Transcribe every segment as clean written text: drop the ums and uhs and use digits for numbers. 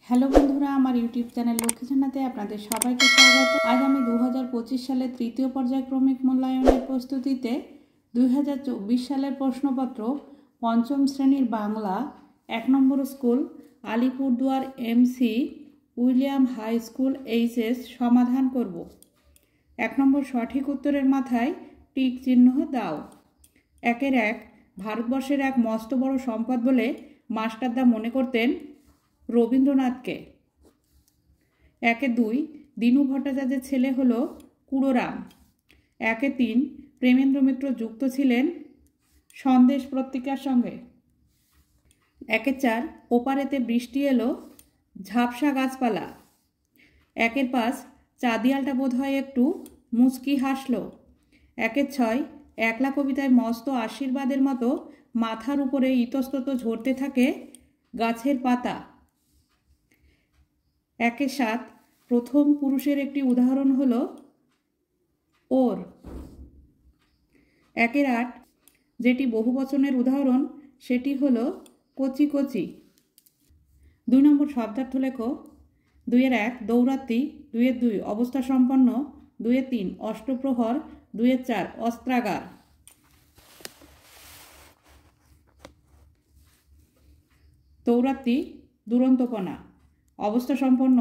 Hello বন্ধুরা, আমার YouTube channel Lakshmi জানাতে আপনাদের সবাইকে স্বাগত। আজ আমি 2025 সালের তৃতীয় পর্যায়ক্রমিক মূল্যায়নের প্রস্তুতিতে 2024 সালের প্রশ্নপত্র পঞ্চম শ্রেণীর বাংলা 1 নম্বর school Alipurduar MC William high school HS সমাধান করব। 1 নম্বর সঠিক উত্তরের মাথায় টিক চিহ্ন দাও। 1 ভারতবর্ষের এক মস্ত বড় সম্পদ বলে মাস্টারদা মনে করতেন রবীন্দ্রনাথকে। 2 দীনু ভট্টাচার্যের ছেলে হলো কুড়োরাম। 3 প্রেমেন্দ্র মিত্র যুক্ত ছিলেন সন্দেশ পত্রিকার সঙ্গে। 4 ওপারেতে বৃষ্টি এলো ঝাপসা গাছপালা। 5 চাঁদিয়ালটা বোধ হয় একটু মুচকি হাসল। 6 একলা কবিতায় মস্ত আশীর্বাদের মতো মাথার উপরে ইতস্তত ঝরতে থাকে গাছের পাতা। 7 প্রথম পুরুষের একটি উদাহরণ হলো ওর। 8 যেটি বহুবচনের উদাহরণ সেটি হলো কচি কচি। 2 নম্বর শব্দার্থ লেখো। 2-1 দৌরাত্রি, 2-2 অবস্থা সম্পন্ন, 2-3 অষ্টপ্রহর, 2-4 অস্ত্রাগার। দৌরাত্রি দুরন্তপনা, অবস্থা সম্পন্ন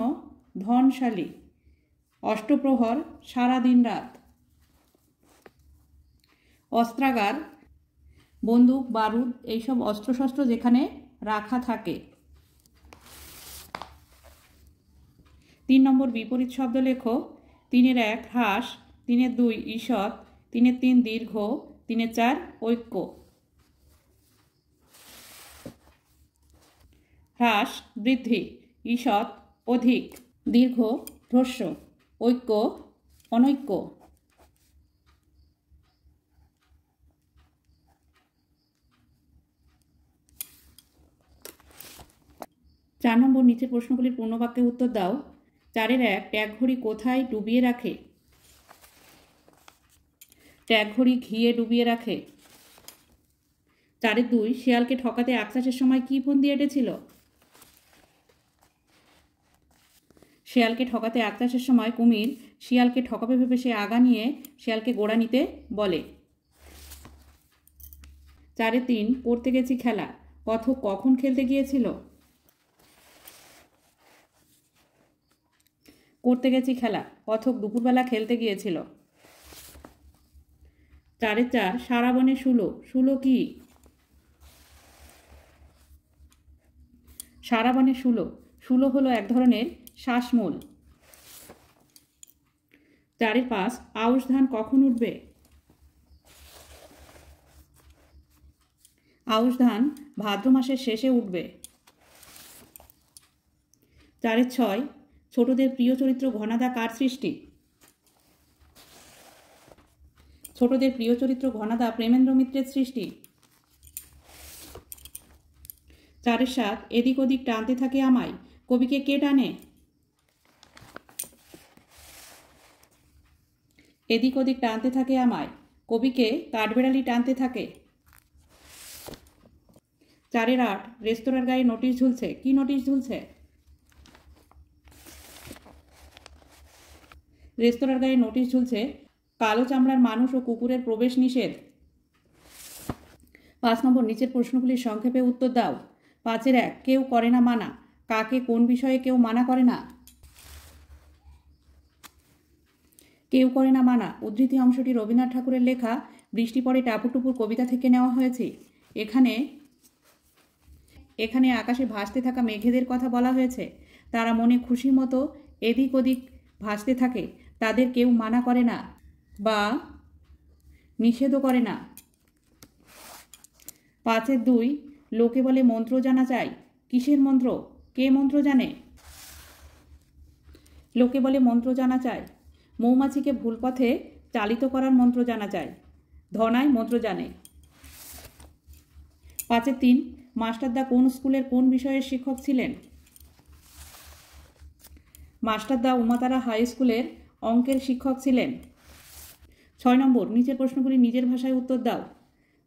ধনশালী, অষ্টপ্রহর সারা দিন রাত, অস্ত্রাগার বন্দুক বারুদ এইসব অস্ত্রশস্ত্র যেখানে রাখা থাকে। 3 নম্বর বিপরীত শব্দ লেখো। 3-1 হ্রাস, 3-2 ঈষৎ, 3-3 দীর্ঘ, 3-4 ঐক্য। হ্রাস বৃদ্ধি, ঈষৎ অধিক, দীর্ঘ হ্রস্ব, ঐক্য অনৈক্য। 4 নম্বর নিচের প্রশ্নগুলির পূর্ণবাক্যে উত্তর দাও। 4-1 ট্যাগ ঘড়ি কোথায় ডুবিয়ে রাখে? ট্যাগ ঘড়ি ঘিয়ে ডুবিয়ে রাখে। 4-2 শিয়ালকে ঠকাতে আখচাষের সময় কি ফন্দি এঁটেছিল? শিয়ালকে ঠকাতে আখচাষের সময় কুমির শিয়ালকে ঠকাবে ভেবে সে আগা নিয়ে শিয়ালকে গোড়া নিতে বলে। 4-3 পড়তে গেছি খেলা, কথক কখন খেলতে গিয়েছিল? করতে গেছি খেলা, কথক দুপুরবেলা খেলতে গিয়েছিল। 4-4 সারা বনে শুলো, শুলো কি? সারা বনে শুলো, শুলো হলো এক ধরনের শ্বাসমূল। 4-5 আউশ ধান কখন উঠবে? আউশ ধান ভাদ্র মাসের শেষে উঠবে। 4-6 ছোটদের প্রিয় চরিত্র ঘনাদা কার সৃষ্টি? ছোটদের প্রিয় চরিত্র ঘনাদা প্রেমেন্দ্র মিত্রের সৃষ্টি। 4-7 এদিক ওদিক টানতে থাকে আমায়, কবিকে কে টানে? এদিক ওদিক টানতে থাকে আমায়, কবিকে কাঠবেড়ালি টানতে থাকে। 4-8 রেস্তোরাঁর গায়ে নোটিশ ঝুলছে, কি নোটিশ ঝুলছে? রেস্তোরাঁর গায়ে নোটিশ ঝুলছে কালো চামড়ার মানুষ ও কুকুরের প্রবেশ নিষেধ। 5 নম্বর নিচের প্রশ্নগুলির সংক্ষেপে উত্তর দাও। 5-1 কেউ করে না মানা, কাকে কোন বিষয়ে কেউ মানা করে না? কেউ করে না মানা উদ্ধৃতি অংশটি রবীন্দ্রনাথ ঠাকুরের লেখা বৃষ্টি পড়ে টাপুর টুপুর কবিতা থেকে নেওয়া হয়েছে। এখানে আকাশে ভাসতে থাকা মেঘেদের কথা বলা হয়েছে। তারা মনে খুশি মতো এদিক ওদিক ভাসতে থাকে, তাদের কেউ মানা করে না বা নিষেধও করে না। 5-2 লোকে বলে মন্ত্র জানা চাই, কিসের মন্ত্র? কে মন্ত্র জানে? লোকে বলে মন্ত্র জানা চাই, মৌমাছিকে ভুল পথে চালিত করার মন্ত্র জানা চাই, ধনায় মন্ত্র জানে। 5-3 মাস্টারদা কোন স্কুলের কোন বিষয়ের শিক্ষক ছিলেন? মাস্টারদা উমাতারা হাই স্কুলের অঙ্কের শিক্ষক ছিলেন। 6 নম্বর নিচের প্রশ্নগুলি নিজের ভাষায় উত্তর দাও।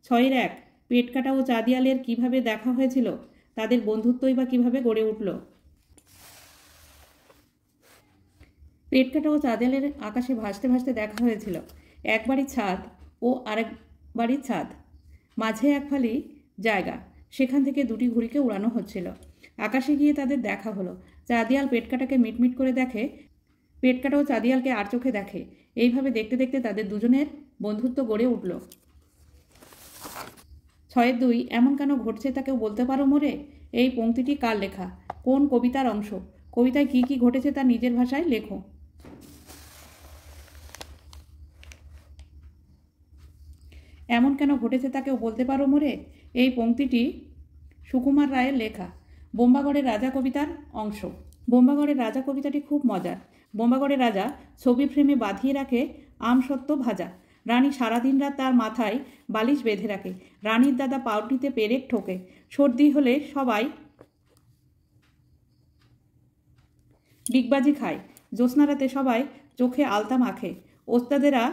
6-1 পেটকাটা ও চাঁদিয়ালের কিভাবে দেখা হয়েছিল? তাদের বন্ধুত্বই বা কিভাবে গড়ে উঠল? পেট কাটা ও চাঁদেলের আকাশে ভাসতে ভাসতে দেখা হয়েছিল। এক বাড়ির ছাদ ও আরেক বাড়ির ছাদ, মাঝে এক ফালি জায়গা, সেখান থেকে দুটি ঘুড়িকে উড়ানো হচ্ছিল। আকাশে গিয়ে তাদের দেখা হলো। চাঁদিয়াল পেটকাটাকে মিটমিট করে দেখে, পেটকাটা ও চাঁদিয়ালকে আর চোখে দেখে। এইভাবে দেখতে দেখতে তাদের দুজনের বন্ধুত্ব গড়ে উঠল। 6-2 এমন কেন ঘটছে তা কেউ বলতে পারো মোরে? এই পংক্তিটি কার লেখা? কোন কবিতার অংশ? কবিতায় কি কি ঘটেছে তা নিজের ভাষায় লেখো। এমন কেন ঘটেছে তা কেউ বলতে পারো মোরে? এই পংক্তিটি সুকুমার রায়ের লেখা। বোম্বাগড়ের রাজা কবিতার অংশ। বোম্বাগড়ের রাজা কবিতাটি খুব মজার। বোম্বাগড়ের রাজা ছবি ফ্রেমে বাঁধিয়ে রাখে আমসত্ত্ব ভাজা। রানী সারাদিন রাত তার মাথায় বালিশ বেঁধে রাখে। রানীর দাদা পাউরুটিতে পেরেক ঠোকে। সর্দি হলে সবাই ডিগবাজি খায়। জ্যোৎস্না রাতে সবাই চোখে আলতা মাখে। ওস্তাদেরা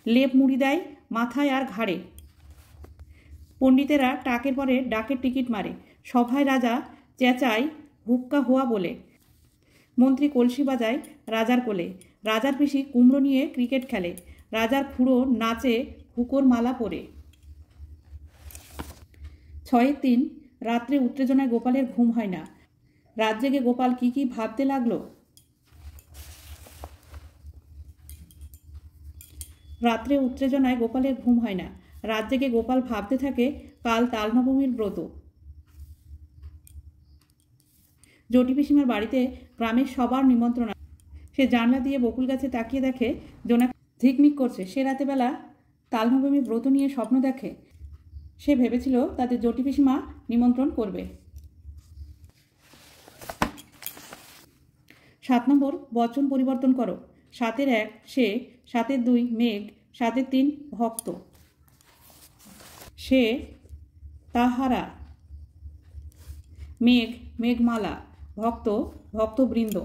লেপ মুড়ি দেয় মাথায় আর ঘাড়ে। পণ্ডিতেরা টাকের পরে ডাকের টিকিট মারে। সভায় রাজা চেঁচায় হুক্কা হোয়া বলে। মন্ত্রী কলসি বাজায় রাজার কোলে। রাজার পিসি কুমড়ো নিয়ে ক্রিকেট খেলে। রাজার খুড়ো নাচে হুকোর মালা পরে। 6-3 রাত্রে উত্তেজনায় গোপালের ঘুম হয় না। রাত জেগে গোপাল কি কি ভাবতে লাগলো। রাত্রে উত্তেজনায় গোপালের ঘুম হয় না। রাত জেগে গোপাল ভাবতে থাকে কাল তালনবমীর ব্রত। জটি পিসিমার বাড়িতে গ্রামের সবার নিমন্ত্রণ। সে জানলা দিয়ে বকুল গাছে তাকিয়ে দেখে জোনাক ঝিকমিক করছে। সে রাতেবেলা তালনবমী ব্রত নিয়ে স্বপ্ন দেখে। সে ভেবেছিল তাদের জটি পিসিমা নিমন্ত্রণ করবে। 7 নম্বর বচন পরিবর্তন করো। 7-1 সে, 7-2 মেঘ, 7-3 ভক্ত। সে, তাহারা, মেঘ, মেঘমালা, ভক্ত, ভক্তবৃন্দ।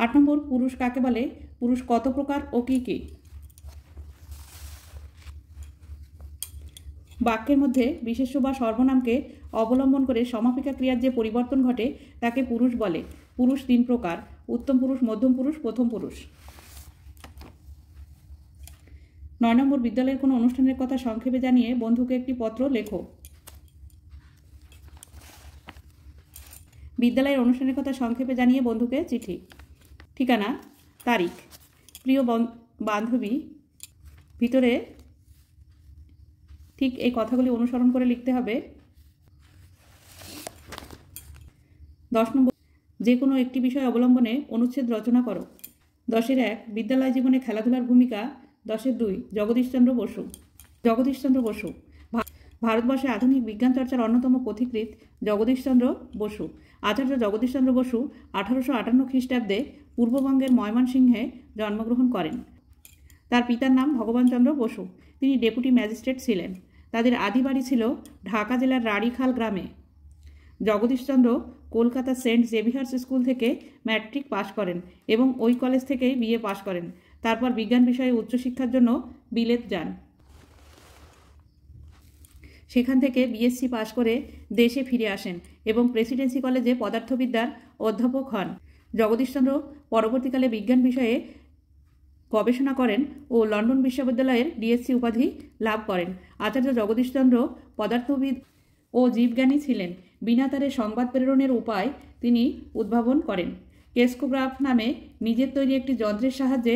8 নম্বর পুরুষ কাকে বলে? পুরুষ কত প্রকার ও কি কি? বাক্যের মধ্যে বিশেষ্য বা সর্বনামকে অবলম্বন করে সমাপিকা ক্রিয়ার যে পরিবর্তন ঘটে তাকে পুরুষ বলে। পুরুষ 3 প্রকার: উত্তম পুরুষ, মধ্যম পুরুষ, প্রথম পুরুষ। 9 নম্বর বিদ্যালয়ের কোনো অনুষ্ঠানের কথা সংক্ষেপে জানিয়ে বন্ধুকে একটি পত্র লেখো। বিদ্যালয়ের অনুষ্ঠানের কথা সংক্ষেপে জানিয়ে বন্ধুকে চিঠি। ঠিকানা, তারিখ, প্রিয় বান্ধবী, ভিতরে ঠিক এই কথাগুলি অনুসরণ করে লিখতে হবে। 10 নম্বর যে কোনো একটি বিষয় অবলম্বনে অনুচ্ছেদ রচনা করো। 10-1 বিদ্যালয় জীবনে খেলাধুলার ভূমিকা। 10-2 জগদীশচন্দ্র বসু। জগদীশচন্দ্র বসু ভারতবর্ষে আধুনিক বিজ্ঞান চর্চার অন্যতম পথিকৃৎ জগদীশচন্দ্র বসু। আচার্য জগদীশচন্দ্র বসু 1858 খ্রিস্টাব্দে পূর্ববঙ্গের ময়মনসিংহে জন্মগ্রহণ করেন। তার পিতার নাম ভগবানচন্দ্র বসু। তিনি ডেপুটি ম্যাজিস্ট্রেট ছিলেন। তাদের আদি বাড়ি ছিল ঢাকা জেলার রাড়িখাল গ্রামে। Jagadishchandra Kolkata saint Xavier's school থেকে ম্যাট্রিক পাশ করেন এবং ওই কলেজ থেকেই বিএ পাশ করেন। তারপর বিজ্ঞান বিষয়ে উচ্চশিক্ষার জন্য বিলেত যান। সেখান থেকে বিএসসি পাশ করে দেশে ফিরে আসেন এবং প্রেসিডেন্সি কলেজে পদার্থবিদ্যার অধ্যাপক হন। জগদীশচন্দ্র পরবর্তীকালে বিজ্ঞান বিষয়ে গবেষণা করেন ও লন্ডন বিশ্ববিদ্যালয়ের ডিএসসি উপাধি লাভ করেন। আচার্য জগদীশচন্দ্র পদার্থবিদ ও জীবজ্ঞানী ছিলেন। বিনা তারে সংবাদ প্রেরণের উপায় তিনি উদ্ভাবন করেন। কেসকোগ্রাফ নামে নিজের তৈরি একটি যন্ত্রের সাহায্যে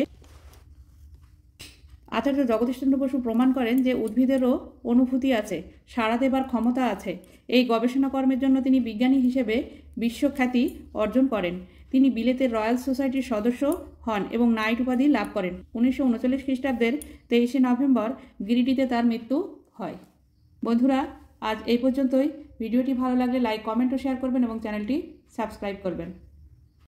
আচার্য জগদীশচন্দ্র বসু প্রমাণ করেন যে উদ্ভিদেরও অনুভূতি আছে, সাড়া দেবার ক্ষমতা আছে। এই গবেষণা কর্মের জন্য তিনি বিজ্ঞানী হিসেবে বিশ্বখ্যাতি অর্জন করেন। তিনি বিলেতের রয়্যাল সোসাইটির সদস্য হন এবং নাইট উপাধি লাভ করেন। 1939 খ্রিস্টাব্দের 23 নভেম্বর গিরিডিতে তার মৃত্যু হয়। বন্ধুরা, আজ এই পর্যন্তই। ভিডিওটি ভালো লাগলে লাইক, কমেন্ট ও শেয়ার করবেন এবং চ্যানেলটি সাবস্ক্রাইব করবেন।